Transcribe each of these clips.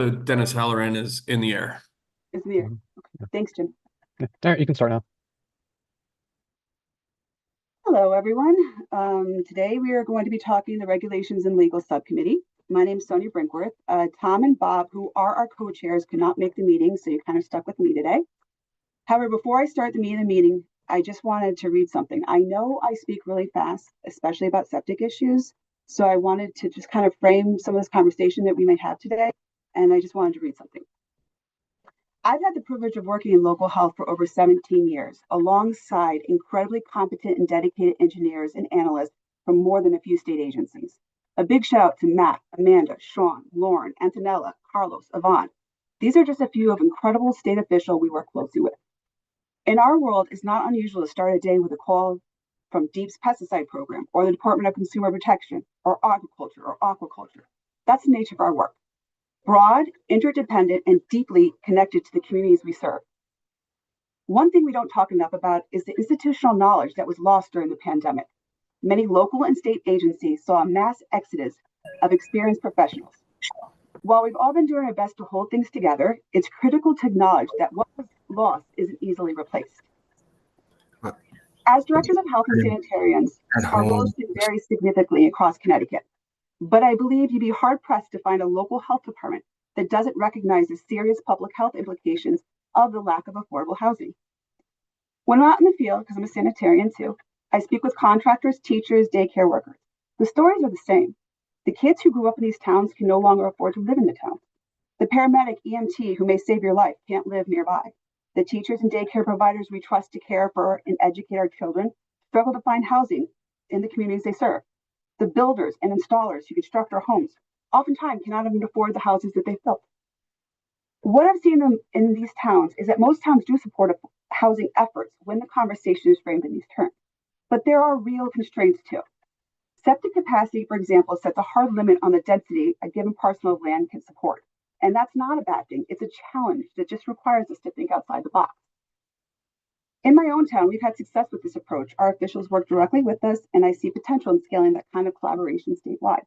Dennis Halloran is in the air. Is in the air. Mhm. Okay. Thanks, Jim. Yeah. All right, you can start now. Hello, everyone. Today we are going to be talking the Regulations and Legal Subcommittee. My name is Sonia Brinkworth. Tom and Bob, who are our co-chairs, could not make the meeting, so you're kind of stuck with me today. However, before I start the meeting, I just wanted to read something. I know I speak really fast, especially about septic issues, so I wanted to just kind of frame some of this conversation that we may have today, and I just wanted to read something. I've had the privilege of working in local health for over 17 years, alongside incredibly competent and dedicated engineers and analysts from more than a few state agencies. A big shout out to Matt, Amanda, Sean, Lauren, Antonella, Carlos, Yvonne. These are just a few of incredible state officials we work closely with. In our world, it's not unusual to start a day with a call from DEEP's pesticide program or the Department of Consumer Protection or agriculture or aquaculture. That's the nature of our work. Broad, interdependent, and deeply connected to the communities we serve. One thing we don't talk enough about is the institutional knowledge that was lost during the pandemic. Many local and state agencies saw a mass exodus of experienced professionals. While we've all been doing our best to hold things together, it's critical to acknowledge that what was lost isn't easily replaced. As directors of health and sanitarians, our roles can vary significantly across Connecticut. But I believe you'd be hard pressed to find a local health department that doesn't recognize the serious public health implications of the lack of affordable housing. When I'm out in the field, because I'm a sanitarian too, I speak with contractors, teachers, daycare workers. The stories are the same. The kids who grew up in these towns can no longer afford to live in the town. The paramedic EMT who may save your life can't live nearby. The teachers and daycare providers we trust to care for and educate our children struggle to find housing in the communities they serve. The builders and installers who construct our homes oftentimes cannot even afford the houses that they've built. What I've seen in these towns is that most towns do support housing efforts when the conversation is framed in these terms. But there are real constraints too. Septic capacity, for example, sets a hard limit on the density a given parcel of land can support. And that's not a bad thing. It's a challenge that just requires us to think outside the box. In my own town, we've had success with this approach. Our officials work directly with us, and I see potential in scaling that kind of collaboration statewide.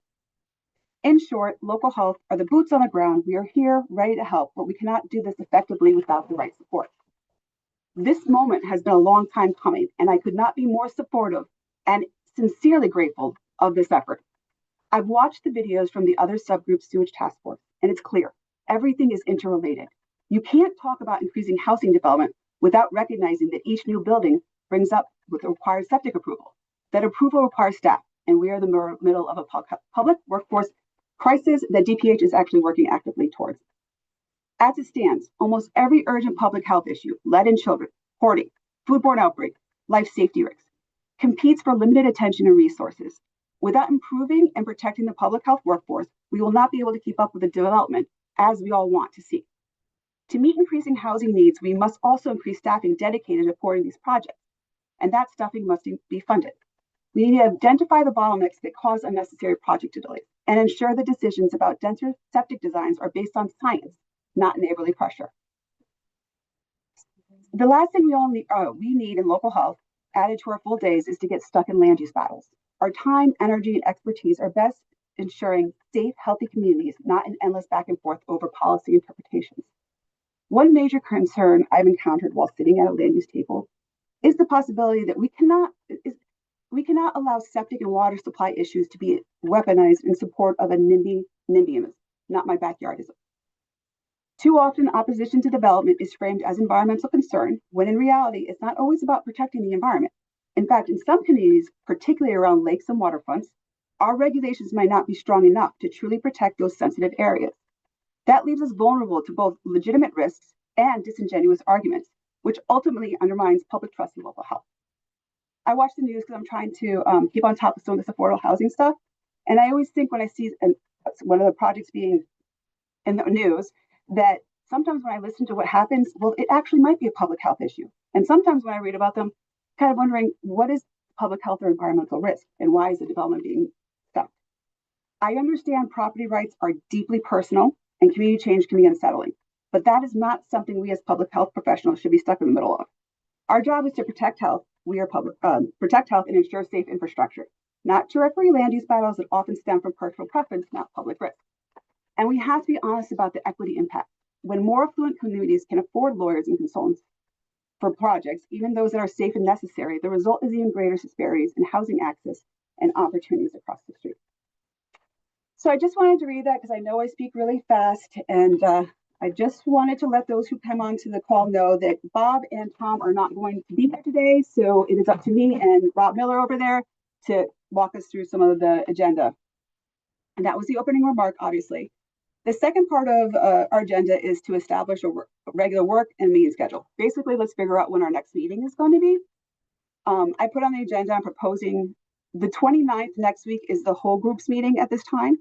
In short, local health are the boots on the ground. We are here, ready to help, but we cannot do this effectively without the right support. This moment has been a long time coming, and I could not be more supportive and sincerely grateful of this effort. I've watched the videos from the other subgroup sewage task force, and it's clear everything is interrelated. You can't talk about increasing housing development without recognizing that each new building brings up with required septic approval. That approval requires staff, and we are in the middle of a public workforce crisis that DPH is actually working actively towards. As it stands, almost every urgent public health issue, lead in children, hoarding, foodborne outbreak, life safety risks, competes for limited attention and resources. Without improving and protecting the public health workforce, we will not be able to keep up with the development as we all want to see. To meet increasing housing needs, we must also increase staffing dedicated to supporting these projects, and that staffing must be funded. We need to identify the bottlenecks that cause unnecessary project delays and ensure the decisions about denser septic designs are based on science, not neighborly pressure. The last thing we need in local health, added to our full days, is to get stuck in land use battles. Our time, energy, and expertise are best ensuring safe, healthy communities, not an endless back and forth over policy interpretations. One major concern I've encountered while sitting at a land use table is the possibility that we cannot allow septic and water supply issues to be weaponized in support of a NIMBYism, not my backyardism. Too often, opposition to development is framed as environmental concern, when in reality, it's not always about protecting the environment. In fact, in some communities, particularly around lakes and waterfronts, our regulations might not be strong enough to truly protect those sensitive areas. That leaves us vulnerable to both legitimate risks and disingenuous arguments, which ultimately undermines public trust in local health. I watch the news because I'm trying to keep on top of some of this affordable housing stuff. And I always think when I see one of the projects being in the news, that sometimes when I listen to what happens, well, it actually might be a public health issue. And sometimes when I read about them, kind of wondering, what is public health or environmental risk? And why is the development being stopped? I understand property rights are deeply personal and community change can be unsettling, but that is not something we as public health professionals should be stuck in the middle of. Our job is to protect health. We are protect health and ensure safe infrastructure, not to referee land use battles that often stem from personal preference, not public risk. And we have to be honest about the equity impact. When more affluent communities can afford lawyers and consultants for projects, even those that are safe and necessary, the result is even greater disparities in housing access and opportunities across the street. So I just wanted to read that because I know I speak really fast, and I just wanted to let those who come onto the call know that Bob and Tom are not going to be here today, so it is up to me and Rob Miller over there to walk us through some of the agenda. And that was the opening remark, obviously. The second part of our agenda is to establish a regular work and meeting schedule. Basically, let's figure out when our next meeting is going to be. I put on the agenda, I'm proposing the 29th next week is the whole group's meeting at this time.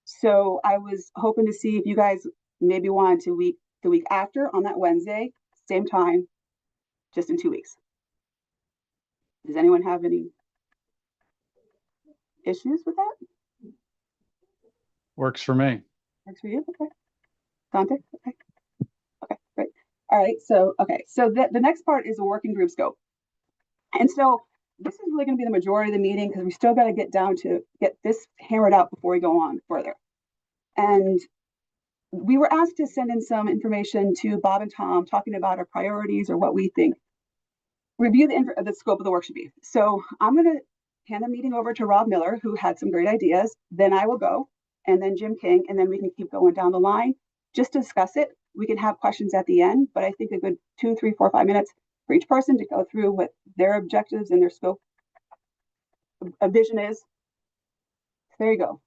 So I was hoping to see if you guys maybe wanted to the week after on that Wednesday, same time, just in 2 weeks. Does anyone have any issues with that? Works for me. Works for you? Okay. Dante? Okay. Okay, great. All right. So the next part is a working group scope. And so this is really going to be the majority of the meeting because we still got to get down to get this hammered out before we go on further. And we were asked to send in some information to Bob and Tom talking about our priorities or what we think review the scope of the work should be. So I'm going to hand the meeting over to Rob Miller, who had some great ideas. Then I will go, and then Jim King, and then we can keep going down the line. Just to discuss it. We can have questions at the end, but I think a good 2, 3, 4, 5 minutes for each person to go through what their objectives and their scope of vision is. There you go.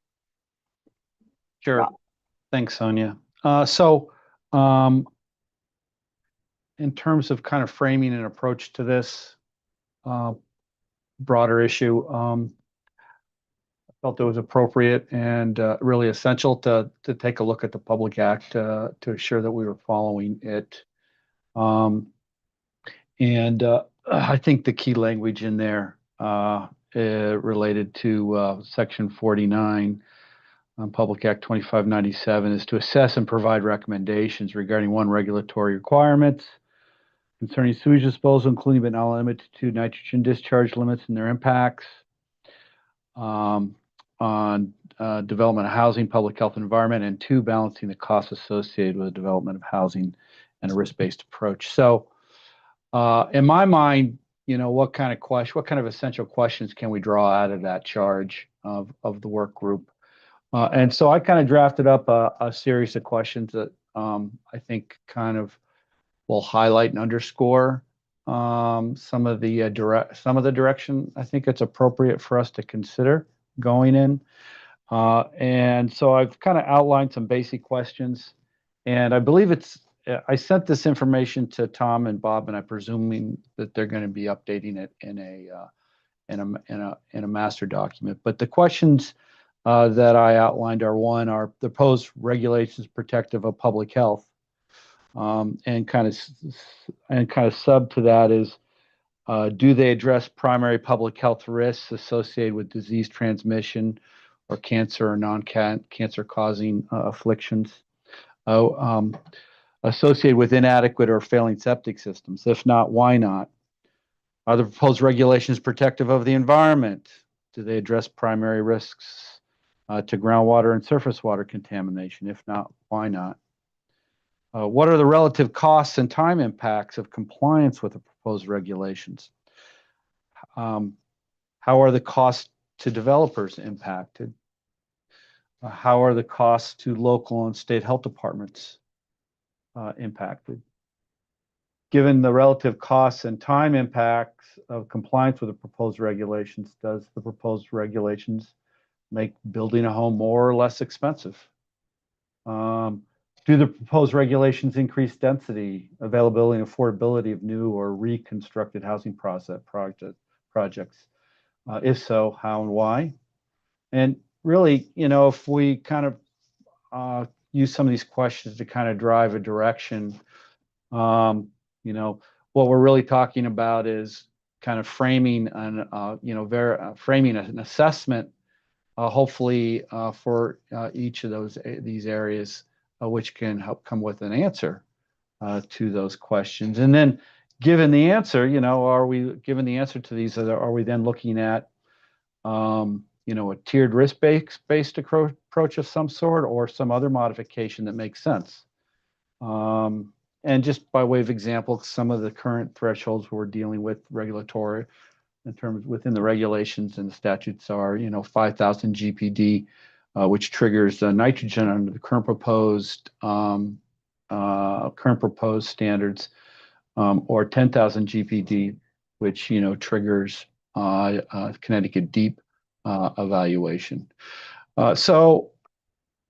Sure. Rob. Thanks, Sonia. In terms of kind of framing an approach to this broader issue, I felt it was appropriate and really essential to take a look at the Public Act to ensure that we were following it. I think the key language in there related to Section 49 on Public Act 2597 is to assess and provide recommendations regarding regulatory requirements concerning sewage disposal, including but not limited to nitrogen discharge limits and their impacts on development of housing, public health, and environment, and 2, balancing the costs associated with the development of housing and a risk-based approach. So, in my mind, what kind of essential questions can we draw out of that charge of the work group? And so I kind of drafted up a series of questions that I think kind of will highlight and underscore some of the direction I think it's appropriate for us to consider going in. And so I've kind of outlined some basic questions, and I believe I sent this information to Tom and Bob, and I'm presuming that they're going to be updating it in a master document. But the questions that I outlined are: 1, are the proposed regulations protective of public health? And kind of sub to that is, do they address primary public health risks associated with disease transmission or cancer or non-cancer causing afflictions associated with inadequate or failing septic systems? If not, why not? Are the proposed regulations protective of the environment? Do they address primary risks to groundwater and surface water contamination? If not, why not? What are the relative costs and time impacts of compliance with the proposed regulations? How are the costs to developers impacted? How are the costs to local and state health departments impacted? Given the relative costs and time impacts of compliance with the proposed regulations, does the proposed regulations make building a home more or less expensive? Do the proposed regulations increase density, availability, and affordability of new or reconstructed housing projects? If so, how and why? And really, if we kind of use some of these questions to kind of drive a direction, what we're really talking about is kind of framing framing an assessment, hopefully for each of these areas, which can help come with an answer to those questions. And then, given the answer, given the answer to these, are we then looking at a tiered risk-based approach of some sort or some other modification that makes sense. And just by way of example, some of the current thresholds we're dealing with regulatory in terms within the regulations and the statutes are, 5,000 GPD, which triggers nitrogen under the current proposed standards, or 10,000 GPD, which triggers Connecticut deep evaluation. So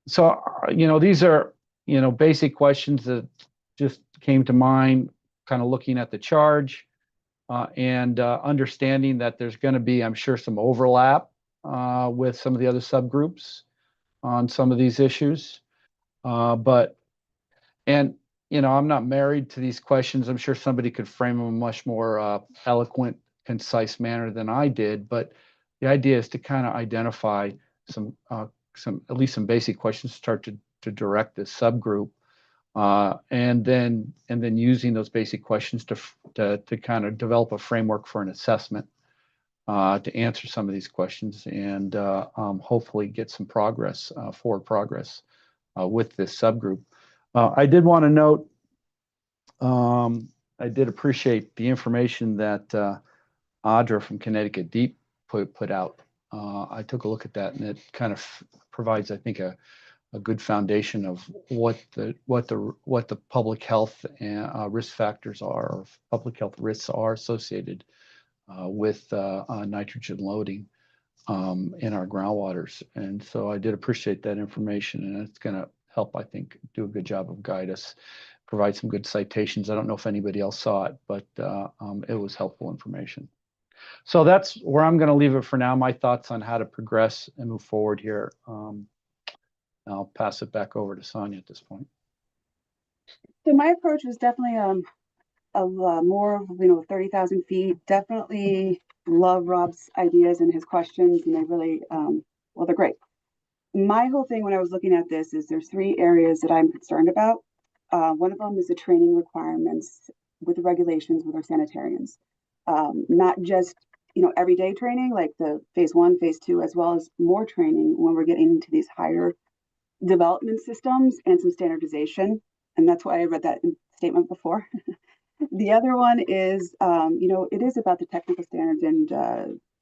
these are basic questions that just came to mind, kind of looking at the charge and understanding that there's going to be, I'm sure, some overlap with some of the other subgroups on some of these issues. I'm not married to these questions. I'm sure somebody could frame them in a much more eloquent, concise manner than I did. But the idea is to kind of identify some at least some basic questions to start to direct this subgroup, and then using those basic questions to kind of develop a framework for an assessment to answer some of these questions and hopefully get some forward progress with this subgroup. I did want to note, I did appreciate the information that Audra from Connecticut Deep put out. I took a look at that, and it kind of provides, I think, a good foundation of what the public health and risk factors are, or public health risks are associated with nitrogen loading in our groundwaters. And so I did appreciate that information, and it's going to help, I think, do a good job of guide us, provide some good citations. I don't know if anybody else saw it, but it was helpful information. So that's where I'm going to leave it for now. My thoughts on how to progress and move forward here. I'll pass it back over to Sonia at this point. So my approach was definitely more, 30,000 feet. Definitely love Rob's ideas and his questions, and they really, they're great. My whole thing when I was looking at this is there's 3 areas that I'm concerned about. One of them is the training requirements with the regulations with our sanitarians. Not just, everyday training like the phase 1, phase 2, as well as more training when we're getting into these higher development systems and some standardization. And that's why I read that statement before. The other one is, it is about the technical standards and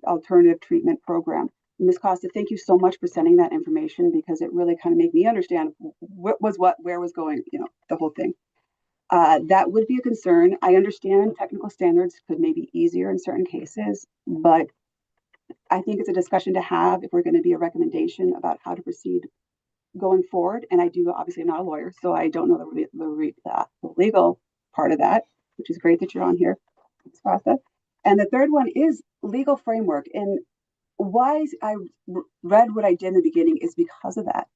alternative treatment program. Ms. Costa, thank you so much for sending that information, because it really kind of made me understand what was where was going, the whole thing. That would be a concern. I understand technical standards could maybe easier in certain cases, but I think it's a discussion to have if we're going to be a recommendation about how to proceed going forward. And I do, obviously, I'm not a lawyer, so I don't know the legal part of that, which is great that you're on here, Ms. Costa. And the third one is legal framework. And why I read what I did in the beginning is because of that.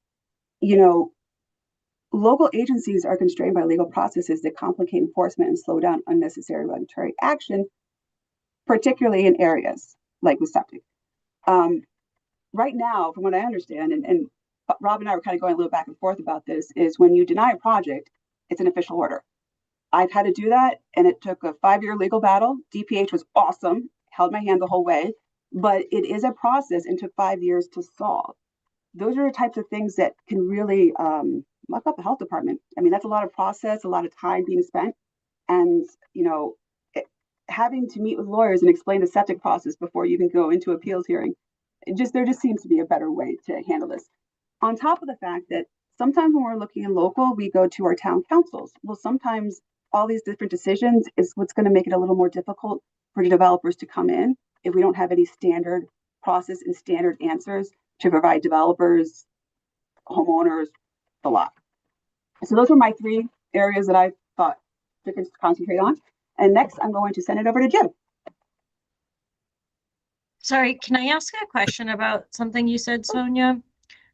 Local agencies are constrained by legal processes that complicate enforcement and slow down unnecessary regulatory action, particularly in areas like with septic. Right now, from what I understand, and Rob and I were kind of going a little back and forth about this, is when you deny a project, it's an official order. I've had to do that, and it took a 5-year legal battle. DPH was awesome, held my hand the whole way, but it is a process and took 5 years to solve. Those are the types of things that can really muck up the health department. I mean, that's a lot of process, a lot of time being spent, and having to meet with lawyers and explain the septic process before you can go into appeals hearing. There just seems to be a better way to handle this. On top of the fact that sometimes when we're looking in local, we go to our town councils. Well, sometimes all these different decisions is what's going to make it a little more difficult for the developers to come in if we don't have any standard process and standard answers to provide developers, homeowners, the lot. So those were my 3 areas that I thought to concentrate on. And next, I'm going to send it over to Jim. Sorry, can I ask a question about something you said, Sonia?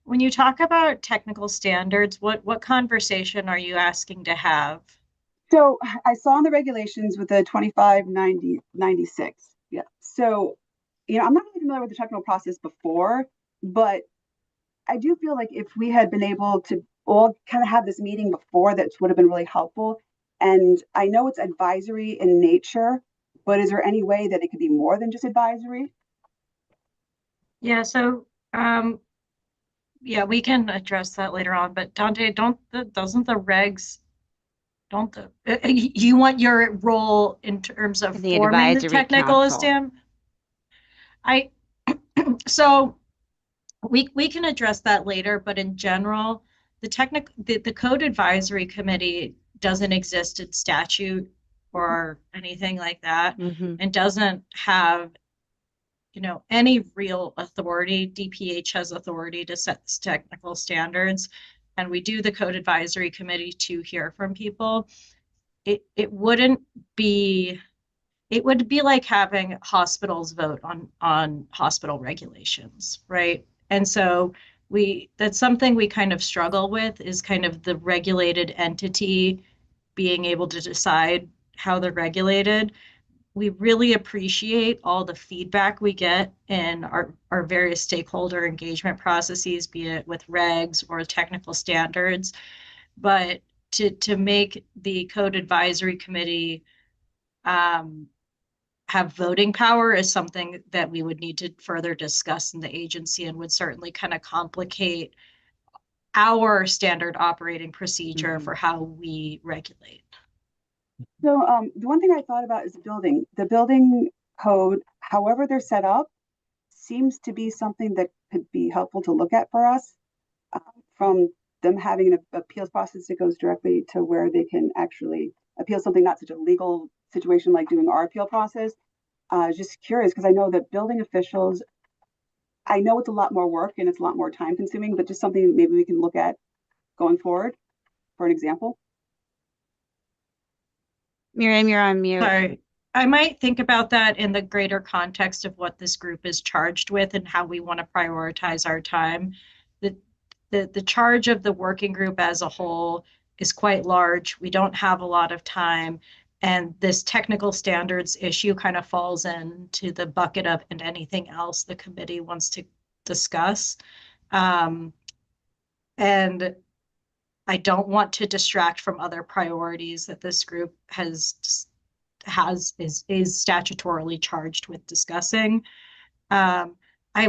When you talk about technical standards, what conversation are you asking to have? So I saw in the regulations with the 2596. Yeah. So, I'm not really familiar with the technical process before, but I do feel like if we had been able to all kind of have this meeting before, that would have been really helpful. And I know it's advisory in nature, but is there any way that it could be more than just advisory? Yeah, so Yeah, we can address that later on, but Dante, doesn't the regs, don't the, you want your role in terms of The forming the advisory technical council. STEM? So we can address that later, but in general, the code advisory committee doesn't exist in statute or anything like that, Mhm. and doesn't have, any real authority. DPH has authority to set technical standards, and we do the code advisory committee to hear from people. It wouldn't be it would be like having hospitals vote on hospital regulations, right? And so that's something we kind of struggle with, is kind of the regulated entity being able to decide how they're regulated. We really appreciate all the feedback we get in our various stakeholder engagement processes, be it with regs or technical standards. But to make the code advisory committee have voting power is something that we would need to further discuss in the agency, and would certainly kind of complicate our standard operating procedure for how we regulate. So the one thing I thought about is the building code, however they're set up, seems to be something that could be helpful to look at for us, from them having an appeals process that goes directly to where they can actually appeal something, not such a legal situation like doing our appeal process. Just curious, because I know that building officials, I know it's a lot more work and it's a lot more time consuming, but just something maybe we can look at going forward for an example. Miriam, you're on mute. Sorry. I might think about that in the greater context of what this group is charged with and how we want to prioritize our time. The charge of the working group as a whole is quite large. We don't have a lot of time. And this technical standards issue kind of falls into the bucket of and anything else the committee wants to discuss. And I don't want to distract from other priorities that this group is statutorily charged with discussing. I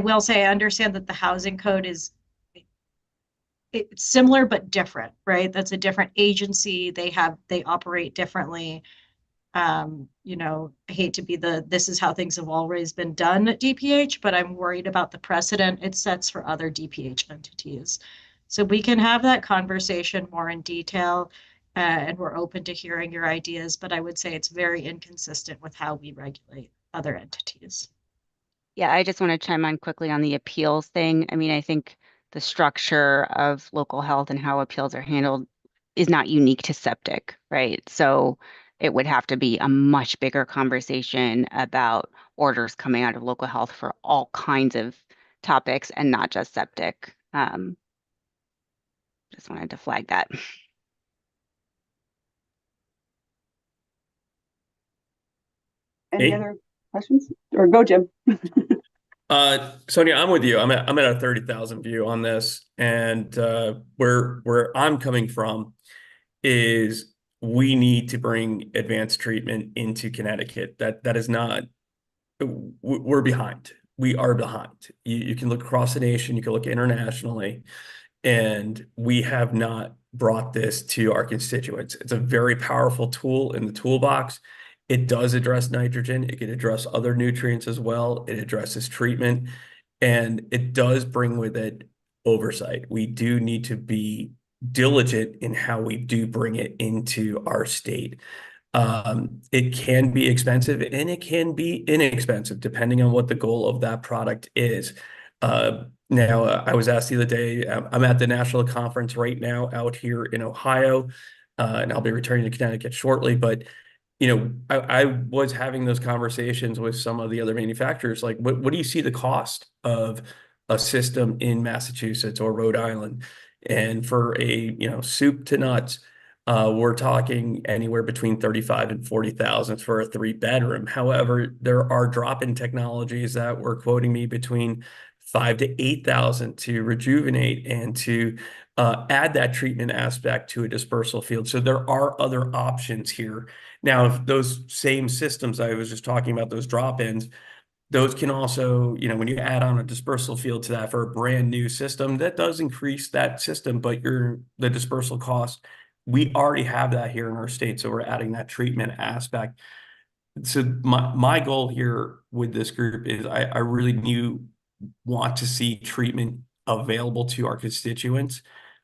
will say I understand that the housing code is it's similar but different, right? That's a different agency. They operate differently. I hate to be this is how things have always been done at DPH, but I'm worried about the precedent it sets for other DPH entities. So we can have that conversation more in detail, and we're open to hearing your ideas, but I would say it's very inconsistent with how we regulate other entities. Yeah, I just want to chime on quickly on the appeals thing. I mean, I think the structure of local health and how appeals are handled is not unique to septic, right? So it would have to be a much bigger conversation about orders coming out of local health for all kinds of topics and not just septic. Just wanted to flag that. Any other questions? Or go, Jim. Sonia, I'm with you. I'm at a 30,000 view on this, and where I'm coming from is we need to bring advanced treatment into Connecticut. That is not, we're behind. We are behind. You can look across the nation, you can look internationally, and we have not brought this to our constituents. It's a very powerful tool in the toolbox. It does address nitrogen. It can address other nutrients as well. It addresses treatment, and it does bring with it oversight. We do need to be diligent in how we do bring it into our state. It can be expensive and it can be inexpensive depending on what the goal of that product is. Now, I was asked the other day, I'm at the national conference right now out here in Ohio, and I'll be returning to Connecticut shortly. But, I was having those conversations with some of the other manufacturers, like, what do you see the cost of a system in Massachusetts or Rhode Island? And for a, soup to nuts, we're talking anywhere between 35 and 40,000 for a 3-bedroom. However, there are drop-in technologies that were quoting me between 5 to 8,000 to rejuvenate and to add that treatment aspect to a dispersal field. So there are other options here. Now, if those same systems I was just talking about, those drop-ins, Those can also, when you add on a dispersal field to that for a brand new system, that does increase that system, but the dispersal cost, we already have that here in our state, so we're adding that treatment aspect. So my goal here with this group is I really do want to see treatment available to our constituents.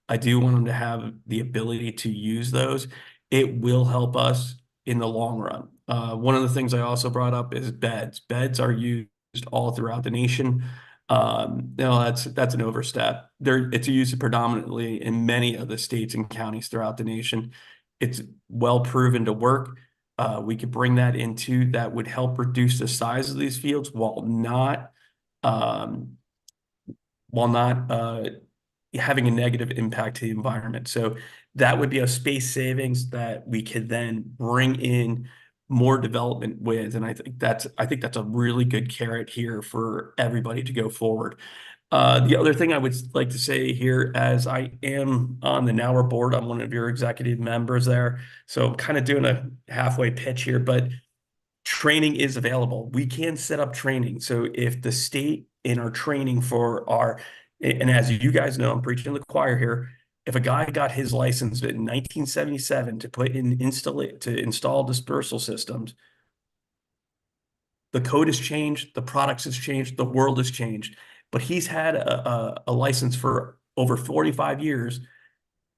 I do want them to have the ability to use those. It will help us in the long run. One of the things I also brought up is beds. Beds are used all throughout the nation. No, that's an overstep. It's used predominantly in many of the states and counties throughout the nation. It's well proven to work. We could bring that into that would help reduce the size of these fields um, while not having a negative impact to the environment. So that would be a space savings that we could then bring in more development with. And I think that's a really good carrot here for everybody to go forward. The other thing I would like to say here, as I am on the Nower board, I'm one of your executive members there. So I'm kind of doing a halfway pitch here, but training is available. We can set up training. So if the state in our training and as you guys know, I'm preaching to the choir here. If a guy got his license in 1977 to install dispersal systems, the code has changed, the products has changed, the world has changed. But he's had a license for over 45 years,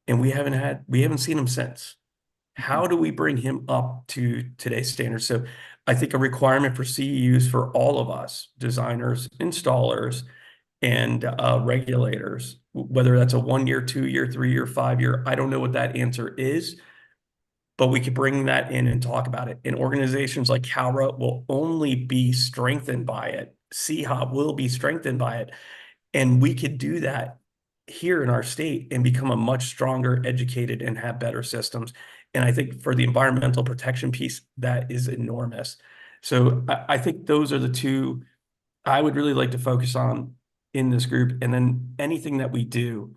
and we haven't seen him since. How do we bring him up to today's standards? So I think a requirement for CEUs for all of us, designers, installers, and regulators, whether that's a 1 year, 2 year, 3 year, 5 year, I don't know what that answer is, but we could bring that in and talk about it. And organizations like CalRA will only be strengthened by it. CHOP will be strengthened by it. And we could do that here in our state and become a much stronger, educated, and have better systems. And I think for the environmental protection piece, that is enormous. So I think those are the two I would really like to focus on in this group. And then anything that we do,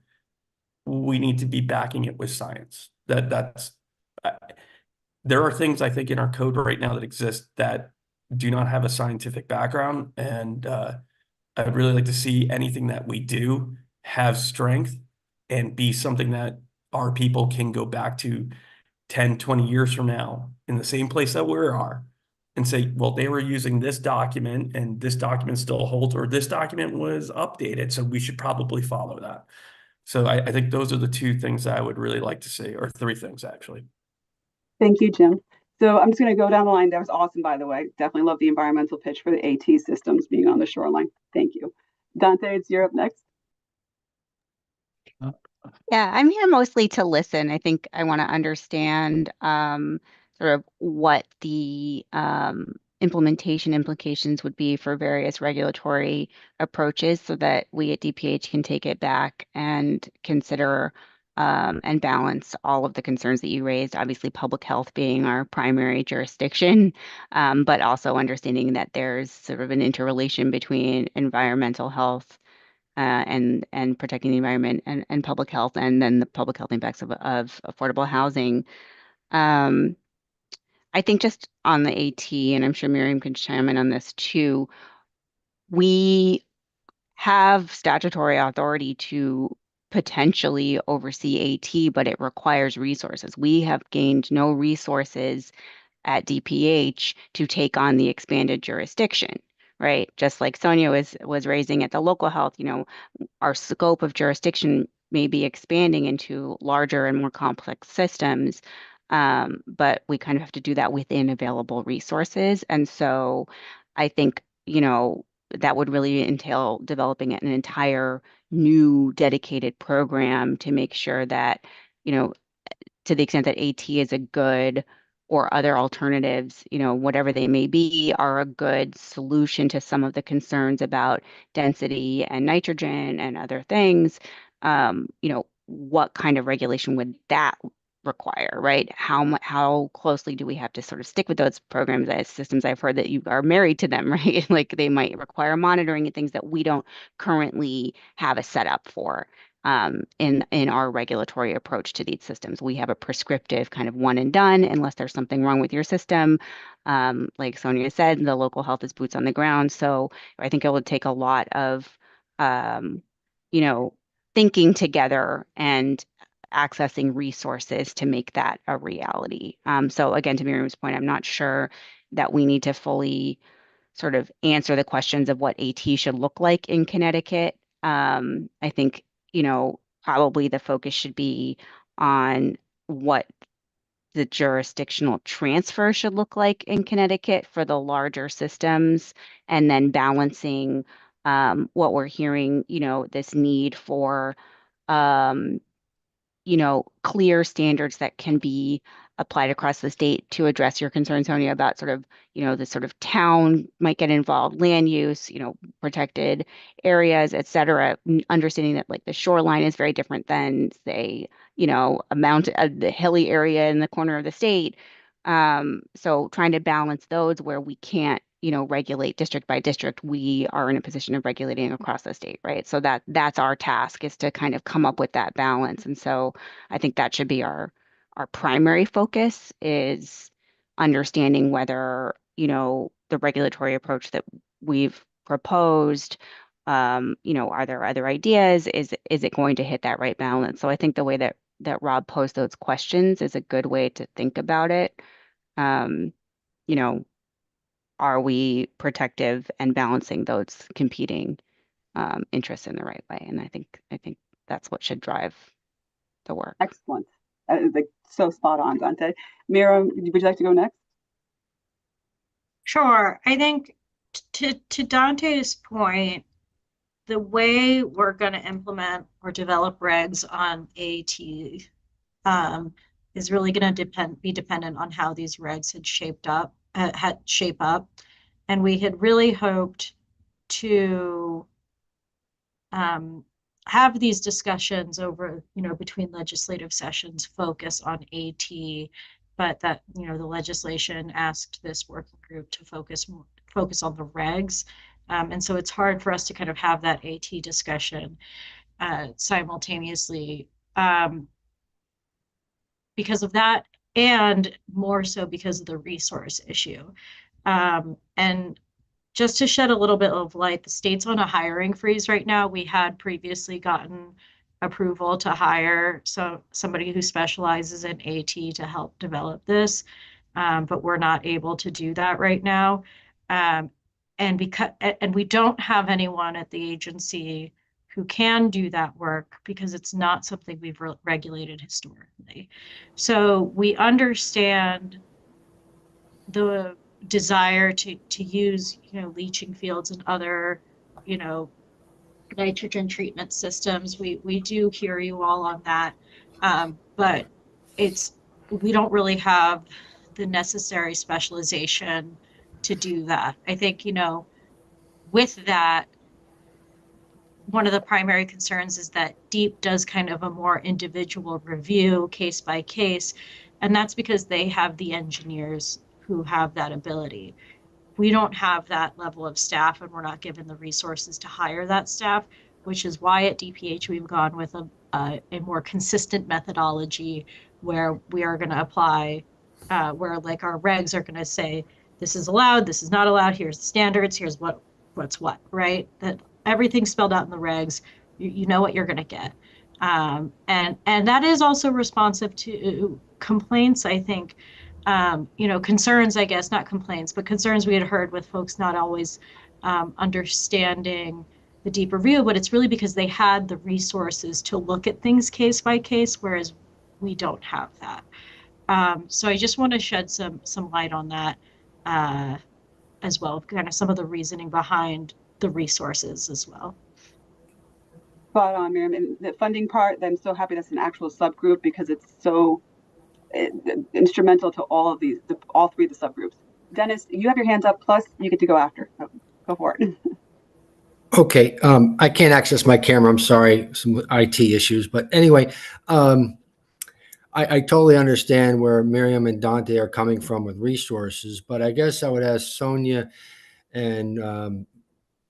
we need to be backing it with science. There are things I think in our code right now that exist that do not have a scientific background. And I'd really like to see anything that we do have strength and be something that our people can go back to 10, 20 years from now in the same place that we are and say, well, they were using this document and this document still holds, or this document was updated, so we should probably follow that. So I think those are the two things that I would really like to see, or three things actually. Thank you, Jim. So I'm just going to go down the line. That was awesome, by the way. Definitely love the environmental pitch for the AT systems being on the shoreline. Thank you. Dante, it's you're up next. Yeah, I'm here mostly to listen. I think I want to understand sort of what the implementation implications would be for various regulatory approaches so that we at DPH can take it back and consider and balance all of the concerns that you raised, obviously public health being our primary jurisdiction, but also understanding that there's sort of an interrelation between environmental health and protecting the environment and public health, and then the public health impacts of affordable housing. Um, I think just on the AT, and I'm sure Miriam can chime in on this too, we have statutory authority to potentially oversee AT, but it requires resources. We have gained no resources at DPH to take on the expanded jurisdiction, right? Just like Sonia was raising at the local health, our scope of jurisdiction may be expanding into larger and more complex systems, but we kind of have to do that within available resources. And so I think, that would really entail developing an entire new dedicated program to make sure that, to the extent that AT is a good or other alternatives, whatever they may be, are a good solution to some of the concerns about density and nitrogen and other things. What kind of regulation would that require, right? How closely do we have to sort of stick with those programs as systems? I've heard that you are married to them, right? Like they might require monitoring and things that we don't currently have a setup for. in our regulatory approach to these systems. We have a prescriptive kind of one and done unless there's something wrong with your system. Like Sonia said, the local health is boots on the ground. So I think it will take a lot of, you know, thinking together and accessing resources to make that a reality. So again, to Miriam's point, I'm not sure that we need to fully sort of answer the questions of what AT should look like in Connecticut. I think, probably the focus should be on what the jurisdictional transfer should look like in Connecticut for the larger systems, and then balancing what we're hearing, this need for um, clear standards that can be applied across the state to address your concerns, Sonia, about sort of, the sort of town might get involved, land use, protected areas, et cetera, understanding that like the shoreline is very different than, say, the hilly area in the corner of the state. So trying to balance those where we can't, regulate district by district, we are in a position of regulating across the state, right? So that's our task, is to kind of come up with that balance. And so I think that should be our primary focus, is understanding whether, the regulatory approach that we've proposed, are there other ideas? Is it going to hit that right balance? So I think the way that Rob posed those questions is a good way to think about it. Um, you know, are we protective and balancing those competing interests in the right way? And I think that's what should drive the work. Excellent. Like, so spot on, Dante. Miriam, would you like to go next? Sure. I think to Dante's point, the way we're going to implement or develop regs on AT is really going to be dependent on how these regs had shape up. And we had really hoped to have these discussions over, between legislative sessions, focus on AT, but that, the legislation asked this working group to focus on the regs. And so it's hard for us to kind of have that AT discussion simultaneously because of that, and more so because of the resource issue. And just to shed a little bit of light, the state's on a hiring freeze right now. We had previously gotten approval to hire somebody who specializes in AT to help develop this, but we're not able to do that right now. And we don't have anyone at the agency who can do that work because it's not something we've regulated historically. So we understand the desire to use, leaching fields and other, nitrogen treatment systems. We do hear you all on that. But we don't really have the necessary specialization to do that. I think, with that, one of the primary concerns is that DEEP does kind of a more individual review, case by case, and that's because they have the engineers who have that ability. We don't have that level of staff, and we're not given the resources to hire that staff, which is why at DPH we've gone with a more consistent methodology where we are going to apply, where like our regs are going to say, this is allowed, this is not allowed, here's the standards, here's what's what, right? That everything's spelled out in the regs. You know what you're going to get. And that is also responsive to complaints, I think, concerns, I guess, not complaints, but concerns we had heard with folks not always understanding the DEEP review, but it's really because they had the resources to look at things case by case, whereas we don't have that. So I just want to shed some light on that as well, kind of some of the reasoning behind the resources as well. Spot on, Miriam. And the funding part, I'm so happy that's an actual subgroup because it's so instrumental to all three of the subgroups. Dennis, you have your hands up, plus you get to go after. So go for it. Okay, I can't access my camera. I'm sorry, some IT issues. But anyway, I totally understand where Miriam and Dante are coming from with resources. But I guess I would ask Sonia and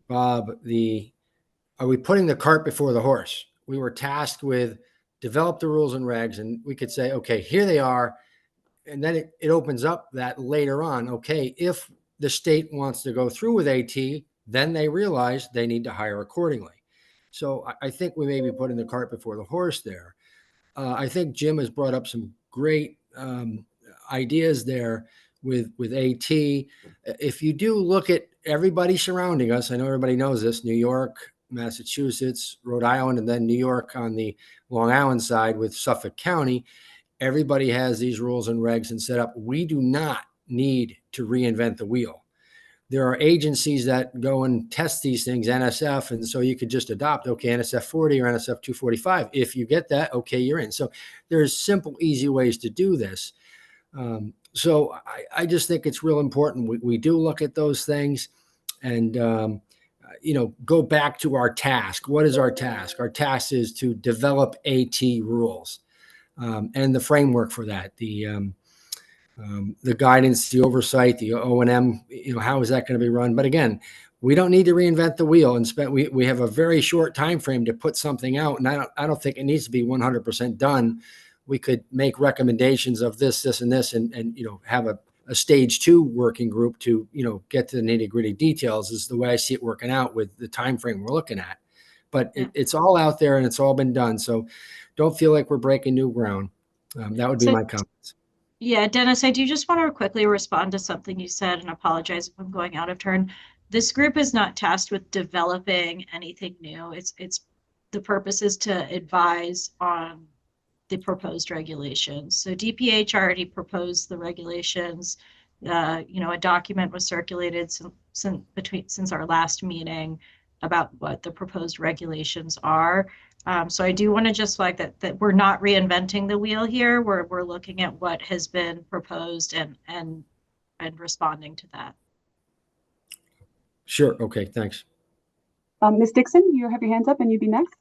Bob, are we putting the cart before the horse? we were tasked with develop the rules and regs, and we could say, okay, here they are. And then it opens up that later on, okay, if the state wants to go through with AT, then they realize they need to hire accordingly. So I think we may be putting the cart before the horse there. I think Jim has brought up some great ideas there with AT. If you do look at everybody surrounding us, I know everybody knows this, New York, Massachusetts, Rhode Island, and then New York on the Long Island side with Suffolk County, everybody has these rules and regs and set up. We do not need to reinvent the wheel. There are agencies that go and test these things, NSF, and so you could just adopt, okay, NSF 40 or NSF 245. If you get that, okay, you're in. So there's simple, easy ways to do this. So I just think it's real important. We do look at those things and, go back to our task. What is our task? Our task is to develop AT rules and the framework for that. The guidance, the oversight, the O&M, how is that going to be run? But again, we don't need to reinvent the wheel and we have a very short time frame to put something out. And I don't think it needs to be 100% done. We could make recommendations of this, and this, and have a stage 2 working group to, get to the nitty gritty details is the way I see it working out with the time frame we're looking at. But it's all out there and it's all been done. So don't feel like we're breaking new ground. That would be my comments. Yeah, Dennis, I do just want to quickly respond to something you said and apologize if I'm going out of turn. This group is not tasked with developing anything new. It's the purpose is to advise on the proposed regulations. So DPH already proposed the regulations. A document was circulated since our last meeting about what the proposed regulations are. So I do want to just flag that we're not reinventing the wheel here. We're looking at what has been proposed and responding to that. Sure. Okay. Thanks. Ms. Dixon, you have your hands up and you'd be next.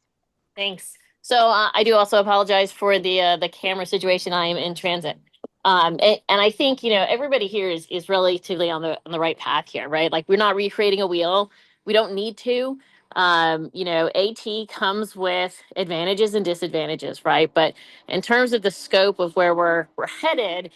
Thanks. So I do also apologize for the camera situation. I am in transit. And I think, everybody here is relatively on the right path here, right? Like we're not recreating a wheel. We don't need to. AT comes with advantages and disadvantages, right? But in terms of the scope of where we're headed,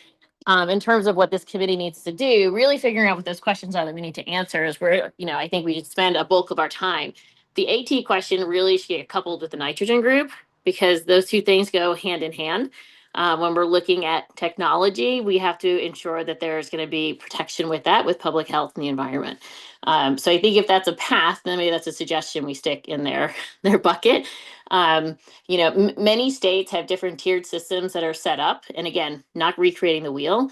in terms of what this committee needs to do, really figuring out what those questions are that we need to answer is where, I think we spend a bulk of our time. The AT question really should get coupled with the nitrogen group because those two things go hand in hand. When we're looking at technology, we have to ensure that there's going to be protection with that, with public health and the environment. So I think if that's a path, then maybe that's a suggestion we stick in their bucket. Many states have different tiered systems that are set up, and again, not recreating the wheel.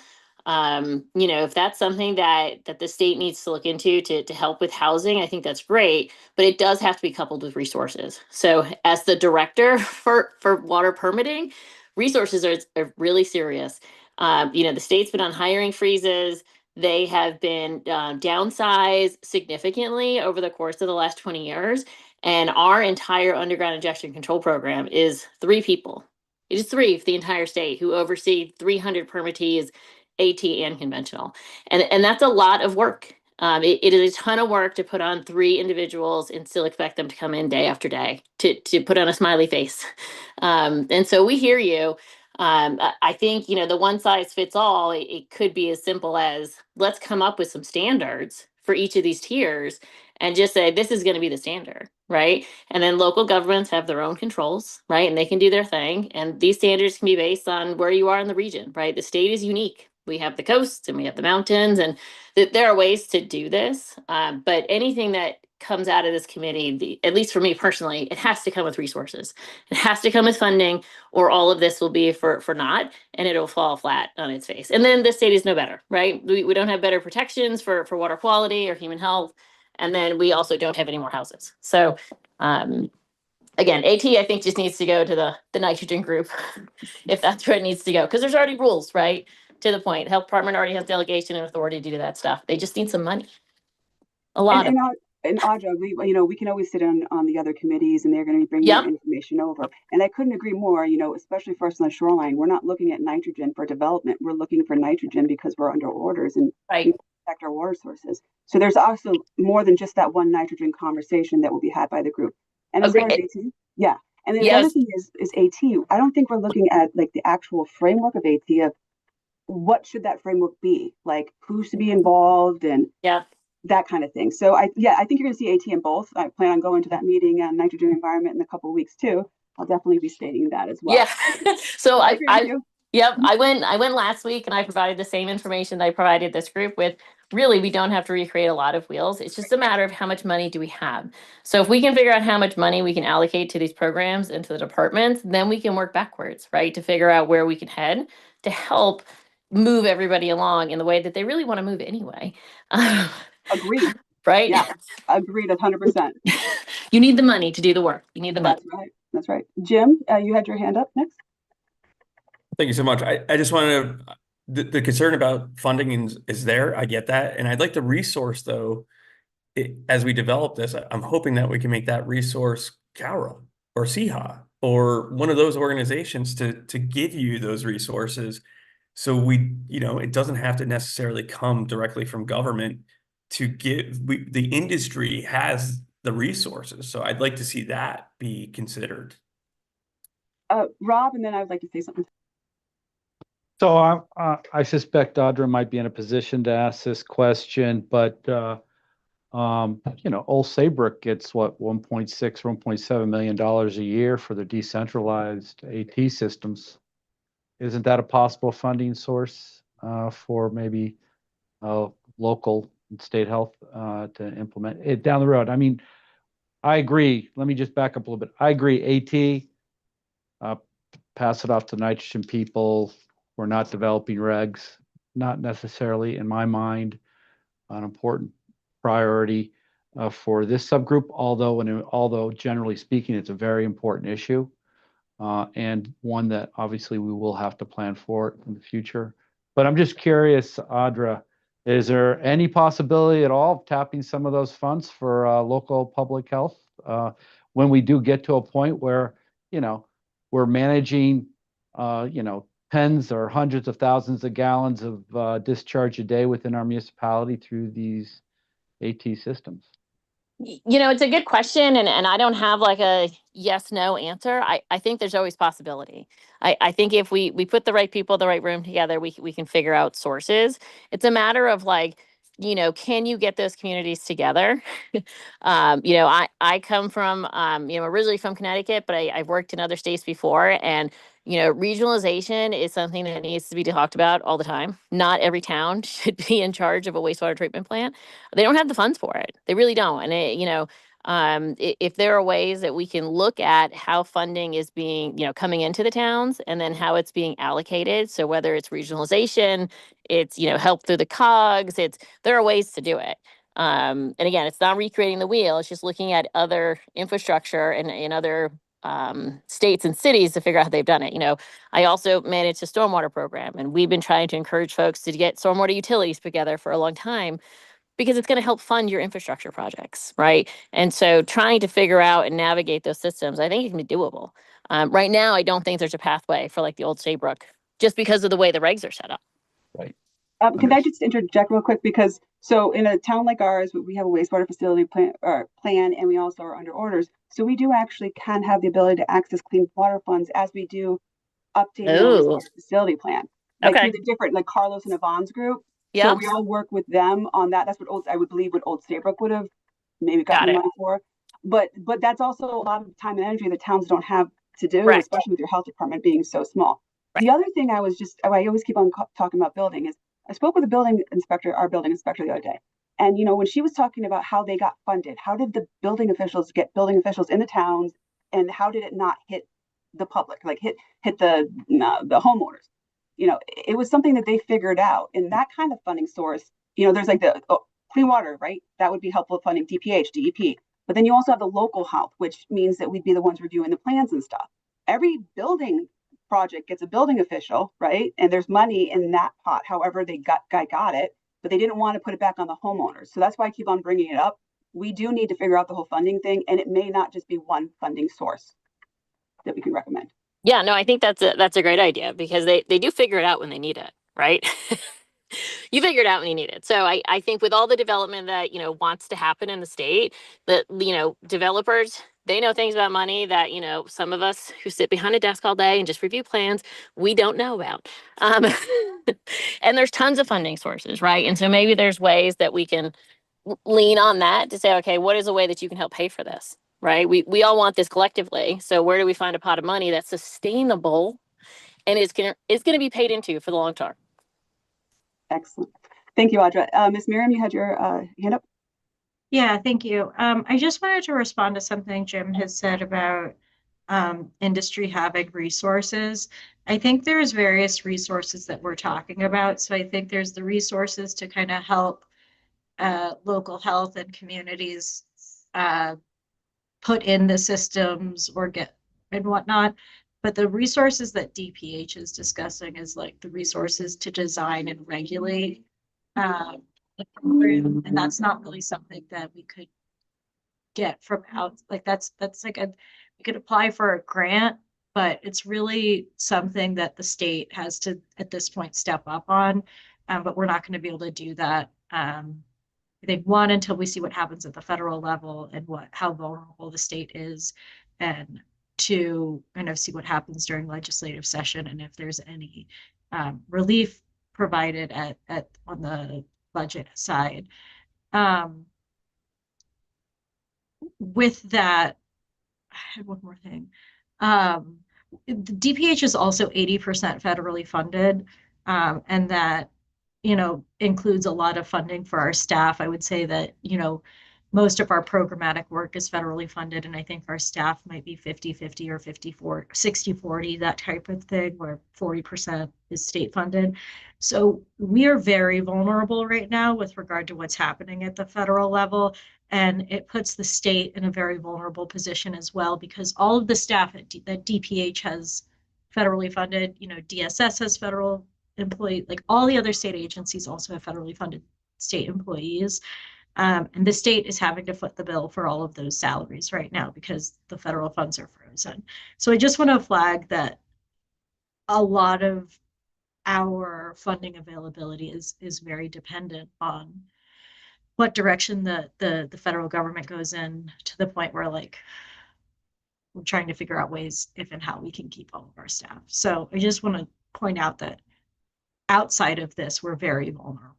If that's something that the state needs to look into to help with housing, I think that's great, but it does have to be coupled with resources. So as the director for water permitting, resources are really serious. The state's been on hiring freezes. They have been downsized significantly over the course of the last 20 years. And our entire underground injection control program is 3 people. It is 3 for the entire state who oversee 300 permittees, AT and conventional. And that's a lot of work. It is a ton of work to put on 3 individuals and still expect them to come in day after day to put on a smiley face. And so we hear you. I think, the one size fits all, it could be as simple as let's come up with some standards for each of these tiers and just say, this is going to be the standard, right? And then local governments have their own controls, right? And they can do their thing. And these standards can be based on where you are in the region, right? The state is unique. We have the coasts and we have the mountains, and there are ways to do this. But anything that comes out of this committee, at least for me personally, it has to come with resources. It has to come with funding, or all of this will be for naught, and it'll fall flat on its face. And then the state is no better, right? We don't have better protections for water quality or human health. And then we also don't have any more houses. So again, AT, I think, just needs to go to the nitrogen group if that's where it needs to go. Because there's already rules, right? To the point. Health department already has delegation and authority to do that stuff. They just need some money. A lot And Audra, we can always sit on the other committees and they're going to be bringing information over. And I couldn't agree more, especially for us on the shoreline. We're not looking at nitrogen for development. We're looking for nitrogen because we're under orders and we protect our water sources. So there's also more than just that one nitrogen conversation that will be had by the group. And as far as AT, And then the other Yes. thing is AT. I don't think we're looking at like the actual framework of AT of what should that framework be? Like who should be involved and Yeah. that kind of thing. So I think you're going to see AT in both. I plan on going to that meeting on nitrogen environment in a couple of weeks too. I'll definitely be stating that as well. Yeah. So I agree with you. yep, I went last week and I provided the same information that I provided this group with. Really, we don't have to recreate a lot of wheels. It's just a matter of how much money do we have. So if we can figure out how much money we can allocate to these programs and to the departments, then we can work backwards, right? To figure out where we can head to help move everybody along in the way that they really want to move anyway. Agreed. Right? Yeah, agreed 100%. You need the money to do the work. You need the money. That's right. That's right. Jim, you had your hand up next. Thank you so much. I just wanted to, the concern about funding is there. I get that. And I'd like the resource though, as we develop this, I'm hoping that we can make that resource CARA or CIHA or one of those organizations to give you those resources. So it doesn't have to necessarily come directly from government to the industry has the resources. So I'd like to see that be considered. Rob, and then I would like to say something. So I suspect Audra might be in a position to ask this question, but Old Saybrook gets what, 1.6, $1.7 million a year for their decentralized AT systems. Isn't that a possible funding source for maybe local and state health to implement it down the road? I mean, I agree. Let me just back up a little bit. I agree. AT, pass it off to nitrogen people. We're not developing regs, not necessarily in my mind an important priority for this subgroup, although generally speaking, it's a very important issue and one that obviously we will have to plan for in the future. But I'm just curious, Audra, is there any possibility at all of tapping some of those funds for local public health when we do get to a point where, we're managing, tens or hundreds of thousands of gallons of discharge a day within our municipality through these AT systems? It's a good question, and I don't have like a yes, no answer. I think there's always possibility. I think if we put the right people in the right room together, we can figure out sources. It's a matter of like, can you get those communities together? I come from, originally from Connecticut, but I've worked in other states before. And, regionalization is something that needs to be talked about all the time. Not every town should be in charge of a wastewater treatment plant. They don't have the funds for it. They really don't. And, if there are ways that we can look at how funding is being, coming into the towns and then how it's being allocated. So whether it's regionalization, it's, help through the cogs, there are ways to do it. And again, it's not recreating the wheel. It's just looking at other infrastructure and in other states and cities to figure out how they've done it. I also manage a stormwater program, and we've been trying to encourage folks to get stormwater utilities together for a long time because it's going to help fund your infrastructure projects, right? And so trying to figure out and navigate those systems, I think it can be doable. Right now, I don't think there's a pathway for like the old Saybrook just because of the way the regs are set up. Right. Can I just interject real quick? Because so in a town like ours, we have a wastewater facility plan, and we also are under orders. So we do actually can have the ability to access clean water funds as we do updating the wastewater facility plan. Like through the different, like Carlos and Yvonne's group. Yeah. So we all work with them on that. That's what I would believe what Old Saybrook would have maybe gotten money for. But that's also a lot of time and energy that towns don't have to do, especially with your health department being so small. Right. The other thing I always keep on talking about building is I spoke with our building inspector the other day. And, when she was talking about how they got funded, how did the building officials get building officials in the towns, and how did it not hit the public, like hit the homeowners? It was something that they figured out. And that kind of funding source, there's like the clean water, right? That would be helpful funding DPH, DEP. But then you also have the local health, which means that we'd be the ones reviewing the plans and stuff. Every building project gets a building official, right? And there's money in that pot. However, got it, but they didn't want to put it back on the homeowners. So that's why I keep on bringing it up. We do need to figure out the whole funding thing, and it may not just be one funding source that we can recommend. Yeah, no, I think that's a great idea because they do figure it out when they need it, right? You figured out when you need it. So I think with all the development that, you know, wants to happen in the state, that, you know, developers, they know things about money that, you know, some of us who sit behind a desk all day and just review plans, we don't know about. Um, and there's tons of funding sources, right? And so maybe there's ways that we can lean on that to say, okay, what is a way that you can help pay for this, right? We all want this collectively. So where do we find a pot of money that's sustainable and is going to be paid into for the long term? Excellent. Thank you, Audra. Ms. Miriam, you had your hand up. Yeah, thank you. I just wanted to respond to something Jim has said about industry having resources. I think there's various resources that we're talking about. So I think there's the resources to kind of help local health and communities put in the systems or get and whatnot. But the resources that DPH is discussing is like the resources to design and regulate the program, and that's not really something that we could get from out, like that's like we could apply for a grant, but it's really something that the state has to at this point step up on, but we're not going to be able to do that. I think one, until we see what happens at the federal level and how vulnerable the state is, and two, kind of see what happens during legislative session and if there's any relief provided at on the budget side. With that, I had one more thing. The DPH is also 80% federally funded, and that, you know, includes a lot of funding for our staff. I would say that, you know, most of our programmatic work is federally funded, and I think our staff might be 50-50 or 54, 60-40, that type of thing, where 40% is state funded. So we are very vulnerable right now with regard to what's happening at the federal level. And it puts the state in a very vulnerable position as well, because all of the staff that DPH has federally funded, you know, DSS has federal employee, like all the other state agencies also have federally funded state employees. And the state is having to foot the bill for all of those salaries right now because the federal funds are frozen. So I just want to flag that a lot of our funding availability is very dependent on what direction the federal government goes in, to the point where like we're trying to figure out ways if and how we can keep all of our staff. So I just want to point out that outside of this, we're very vulnerable.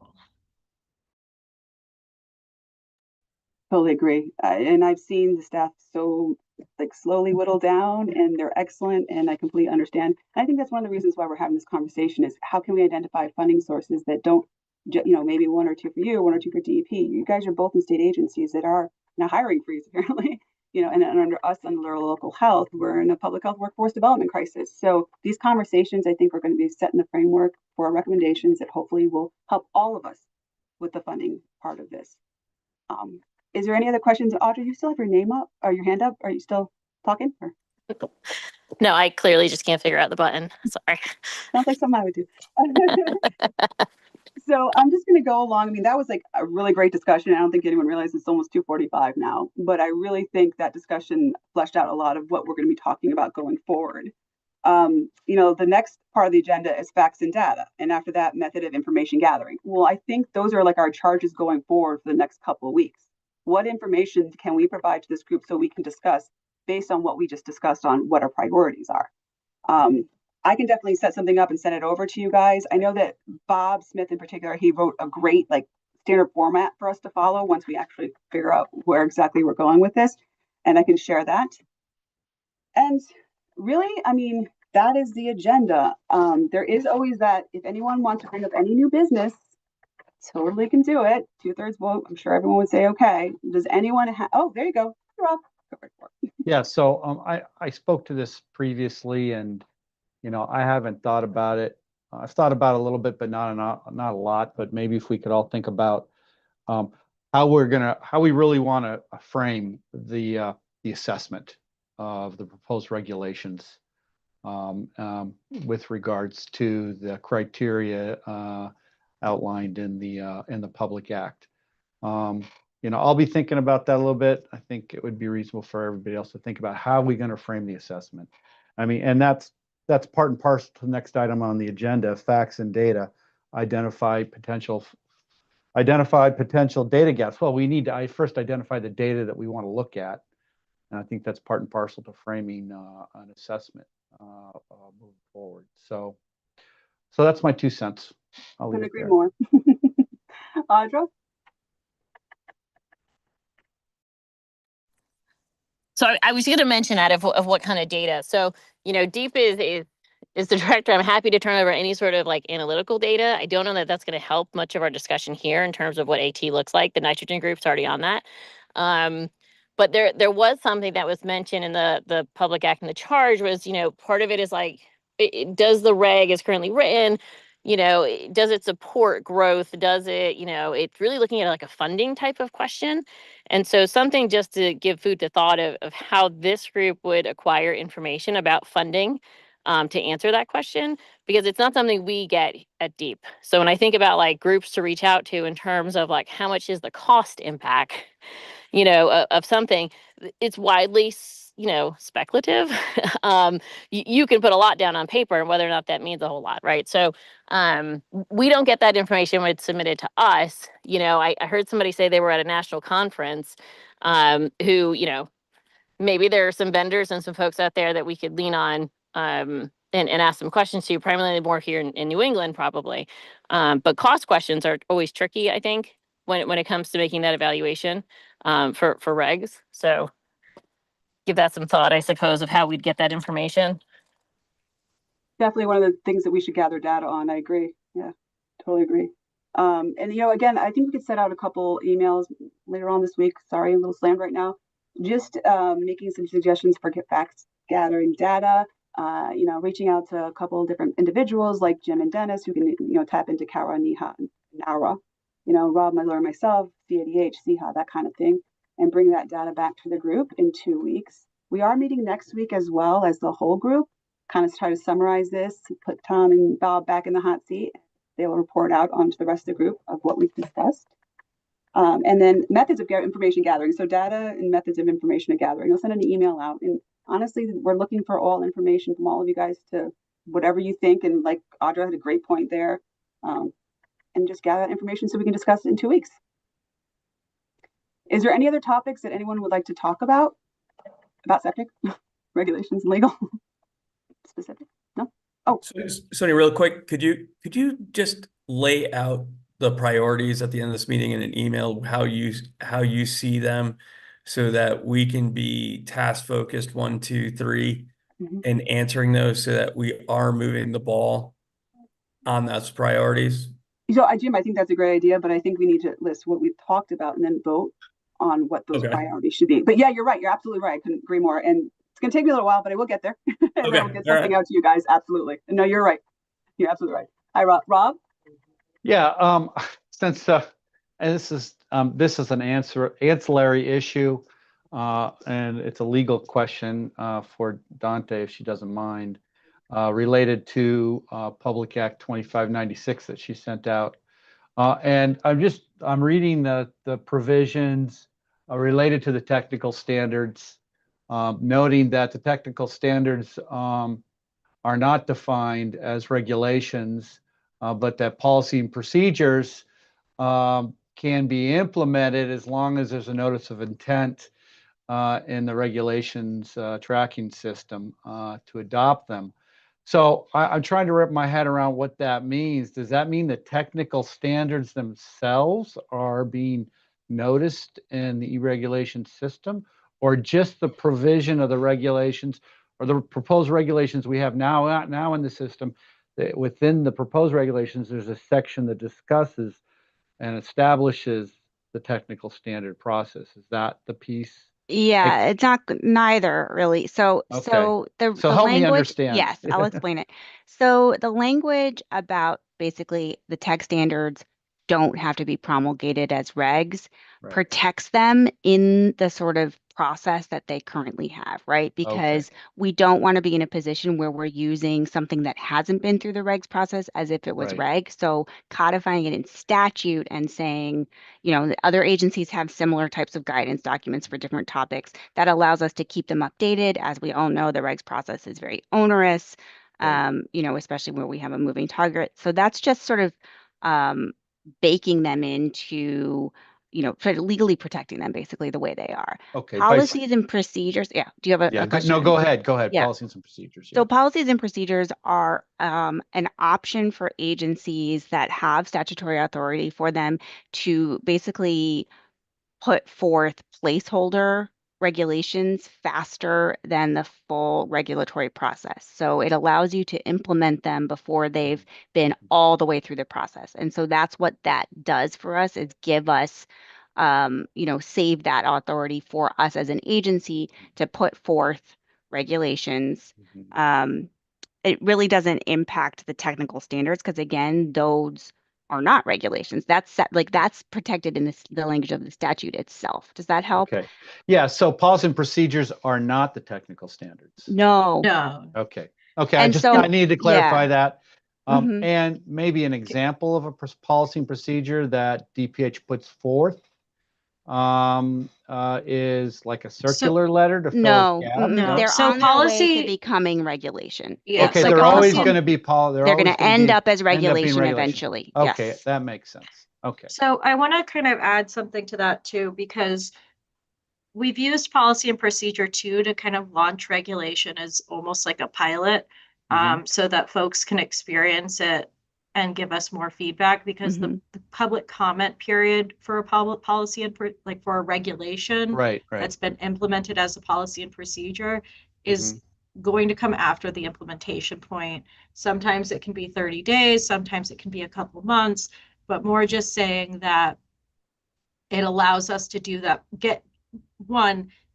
Totally agree. And I've seen the staff so like slowly whittle down, and they're excellent, and I completely understand. And I think that's one of the reasons why we're having this conversation is how can we identify funding sources that don't, you know, maybe one or two for you, one or two for DEP. You guys are both in state agencies that are now hiring freeze apparently, you know, and under us, under local health, we're in a public health workforce development crisis. So these conversations, I think, are going to be setting the framework for recommendations that hopefully will help all of us with the funding part of this. Is there any other questions? Audrey, you still have your name up or your hand up? Are you still talking? Or? No, I clearly just can't figure out the button. Sorry. Sounds like something I would do. So I'm just going to go along. I mean, that was like a really great discussion. I don't think anyone realizes it's almost 2:45 now, but I really think that discussion fleshed out a lot of what we're going to be talking about going forward. You know, the next part of the agenda is facts and data. And after that, method of information gathering. Well, I think those are like our charges going forward for the next couple of weeks. What information can we provide to this group so we can discuss based on what we just discussed on what our priorities are? I can definitely set something up and send it over to you guys. I know that Bob Smith in particular, he wrote a great like standard format for us to follow once we actually figure out where exactly we're going with this. And I can share that. And really, I mean, that is the agenda. There is always that if anyone wants to bring up any new business, totally can do it. 2/3 vote. I'm sure everyone would say, okay. Does anyone have, oh, there you go. Rob. Yeah, so I spoke to this previously, and you know, I haven't thought about it. I've thought about it a little bit, but not a lot. But maybe if we could all think about how we really want to frame the assessment of the proposed regulations with regards to the criteria outlined in the Public Act. You know, I'll be thinking about that a little bit. I think it would be reasonable for everybody else to think about how we're going to frame the assessment. I mean, and that's part and parcel to the next item on the agenda, facts and data. identified potential data gaps. Well, we need to first identify the data that we want to look at. And I think that's part and parcel to framing an assessment moving forward. So that's my 2 cents. I'll leave Couldn't it agree there. more. Audra? So I was going to mention that of what kind of data. So, Deep is the director. I'm happy to turn over any sort of like analytical data. I don't know that that's going to help much of our discussion here in terms of what AT looks like. The nitrogen group's already on that. But there was something that was mentioned in the public act, and the charge was, part of it is like, does the reg as currently written, does it support growth? Does it, it's really looking at like a funding type of question. And so something just to give food to thought of how this group would acquire information about funding to answer that question, because it's not something we get at Deep. So when I think about like groups to reach out to in terms of like how much is the cost impact, of something, it's widely, speculative. You can put a lot down on paper, and whether or not that means a whole lot, right? So we don't get that information when it's submitted to us. I heard somebody say they were at a national conference who, maybe there are some vendors and some folks out there that we could lean on and ask some questions to, primarily more here in New England, probably. But cost questions are always tricky, I think, when it comes to making that evaluation for regs. So give that some thought, I suppose, of how we'd get that information. Definitely one of the things that we should gather data on. I agree. Yeah, totally agree. And again, I think we could set out a couple emails later on this week. Sorry, a little slammed right now. Just making some suggestions for facts gathering data. Reaching out to a couple of different individuals like Jim and Dennis who can tap into Kara, Niha, and Nara. Rob Miller, myself, CADH, CHA, that kind of thing, and bring that data back to the group in 2 weeks. We are meeting next week as well as the whole group. Kind of try to summarize this, put Tom and Bob back in the hot seat. They will report out onto the rest of the group of what we've discussed. And then methods of information gathering. So data and methods of information gathering. I'll send an email out. And honestly, we're looking for all information from all of you guys to whatever you think. And like Audra had a great point there. And just gather that information so we can discuss it in 2 weeks. Is there any other topics that anyone would like to talk about septic regulations and legal? Specific? No? Oh, Sonia, real quick, could you just lay out the priorities at the end of this meeting in an email, how you see them, so that we can be task focused 1, 2, 3 and answering those, so that we are moving the ball on those priorities? So, Jim, I think that's a great idea, but I think we need to list what we've talked about and then vote on what those priorities should be. But yeah, you're right. You're absolutely right. I couldn't agree more. And it's going to take me a little while, but I will get there. And then we'll get something out to you guys. Absolutely. No, you're right. You're absolutely right. Hi, Rob. Yeah. Since and this is an ancillary issue, and it's a legal question for Dante, if she doesn't mind, related to Public Act 2596 that she sent out. And I'm reading the provisions related to the technical standards, noting that the technical standards are not defined as regulations, but that policy and procedures can be implemented as long as there's a notice of intent in the regulations tracking system to adopt them. So I'm trying to wrap my head around what that means. Does that mean the technical standards themselves are being noticed in the e-regulation system, or just the provision of the regulations or the proposed regulations we have now in the system? Within the proposed regulations, there's a section that discusses and establishes the technical standard process. Is that the piece? Yeah, it's not neither really. So the help me language, understand. yes, I'll explain it. So the language about basically the tech standards don't have to be promulgated as regs, protects them in the sort of process that they currently have, right? Because we don't want to be in a position where we're using something that hasn't been through the regs process as if it was reg. So codifying it in statute and saying, the other agencies have similar types of guidance documents for different topics. That allows us to keep them updated. As we all know, the regs process is very onerous, especially where we have a moving target. So that's just sort of baking them into, legally protecting them basically the way they are. Okay. Policies and procedures. Yeah. Do you have a question? No, go ahead. Go ahead. Yeah. Policies and procedures. So policies and procedures are an option for agencies that have statutory authority for them to basically put forth placeholder regulations faster than the full regulatory process. So it allows you to implement them before they've been all the way through the process. And so that's what that does for us, is give us, save that authority for us as an agency to put forth regulations. It really doesn't impact the technical standards because, again, those are not regulations. That's protected in the language of the statute itself. Does that help? Okay. Yeah. So policy and procedures are not the technical standards. No. Okay. Okay. And I needed to clarify yeah. that. Mhm. And maybe an example of a policy and procedure that DPH puts forth is like a circular letter to fill No, gaps. No. they're So on their way policy- to becoming regulation. Yeah, Okay, so they're always policy- going to be They're going to end up as regulation eventually. Okay, Yes. that makes sense. Okay. So I want to kind of add something to that too, because we've used policy and procedure too to kind of launch regulation as almost like a pilot, so that folks can experience it and give us more feedback, because the public comment period for a public policy and for a regulation that's been implemented as a policy and procedure is going to come after the implementation point. Sometimes it can be 30 days, sometimes it can be a couple months, but more just saying that it allows us to do that.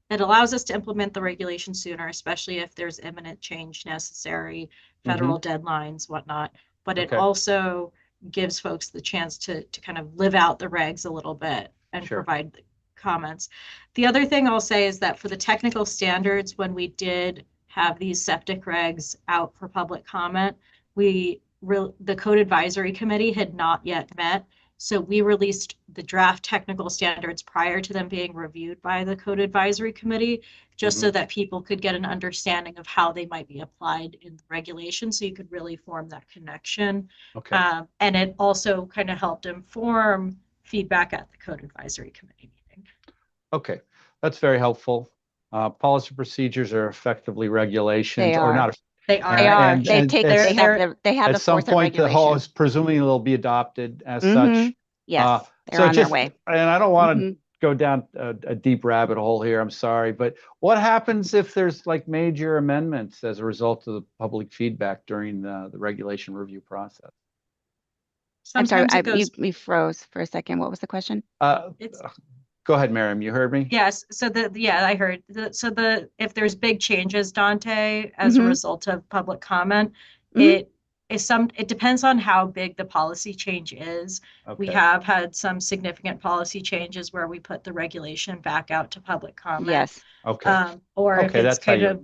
It allows us to implement the regulation sooner, especially if there's imminent change necessary, federal deadlines, whatnot. But it also gives folks the chance to kind of live out the regs a little bit and provide comments. The other thing I'll say is that for the technical standards, when we did have these septic regs out for public comment, the Code Advisory Committee had not yet met. So we released the draft technical standards prior to them being reviewed by the Code Advisory Committee, just so that people could get an understanding of how they might be applied in the regulation, so you could really form that connection. And it also kind of helped inform feedback at the Code Advisory Committee meeting. Okay, that's very helpful. Policy procedures are effectively regulations, They or are. not. They are. They have the force of regulation. At some point, presumably they'll be adopted as such. Yes, they're on their way. And I don't want to go down a deep rabbit hole here. I'm sorry, but what happens if there's like major amendments as a result of the public feedback during the regulation review process? Sometimes I'm sorry, you froze for a second. What was the question? Go ahead, Miriam. You heard me? Yes. So I heard. If there's big changes, Dante, as a result of public comment, it depends on how big the policy change is. We have had some significant policy changes where we put the regulation back out to public comment. Yes. Or if it's kind of,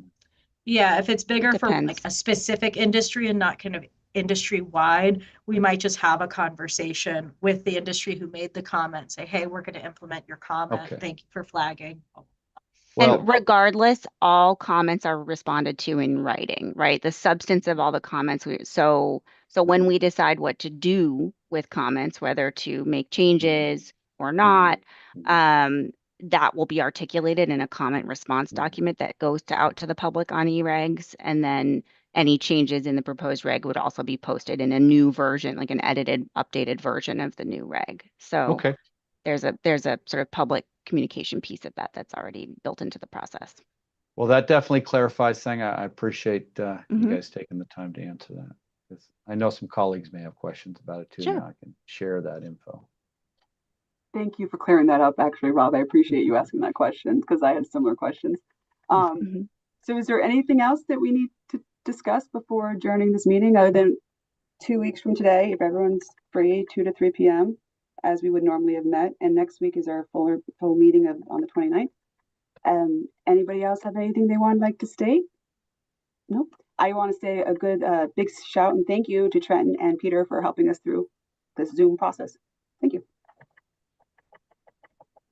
if it's bigger for depends. like a specific industry and not kind of industry wide, we might just have a conversation with the industry who made the comment, say, hey, we're going to implement your comment. Thank you for flagging. And regardless, all comments are responded to in writing, right? The substance of all the comments. So when we decide what to do with comments, whether to make changes or not, that will be articulated in a comment response document that goes out to the public on eRegs. And then any changes in the proposed reg would also be posted in a new version, like an edited, updated version of the new reg. So there's a sort of public communication piece of that that's already built into the process. Well, that definitely clarifies things. I appreciate you guys taking the time to answer that, because I know some colleagues may have questions about it too. Now I can share that info. Thank you for clearing that up, actually, Rob. I appreciate you asking that question because I had similar questions. So is there anything else that we need to discuss before adjourning this meeting, other than 2 weeks from today, if everyone's free, 2 to 3 p.m., as we would normally have met, and next week is our full meeting on the 29th. Anybody else have anything they would like to state? Nope. I want to say a good big shout and thank you to Trenton and Peter for helping us through this Zoom process. Thank you.